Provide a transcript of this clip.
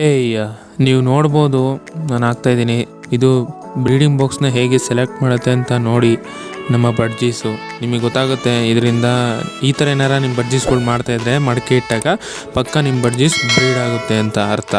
ಏಯ್ ನೀವು ನೋಡ್ಬೋದು ನಾನು ಹಾಕ್ತಾಯಿದ್ದೀನಿ. ಇದು ಬ್ರೀಡಿಂಗ್ ಬಾಕ್ಸ್ನ ಹೇಗೆ ಸೆಲೆಕ್ಟ್ ಮಾಡುತ್ತೆ ಅಂತ ನೋಡಿ ನಮ್ಮ ಬಡ್ಜೀಸು. ನಿಮಗೆ ಗೊತ್ತಾಗುತ್ತೆ ಇದರಿಂದ. ಈ ಥರ ಏನಾರ ನಿಮ್ಮ ಬಡ್ಜೀಸ್ಗಳು ಮಾಡ್ತಾಯಿದ್ರೆ ಮಡಕೆ ಇಟ್ಟಾಗ ಪಕ್ಕ ನಿಮ್ಮ ಬಡ್ಜೀಸ್ ಬ್ರೀಡ್ ಆಗುತ್ತೆ ಅಂತ ಅರ್ಥ.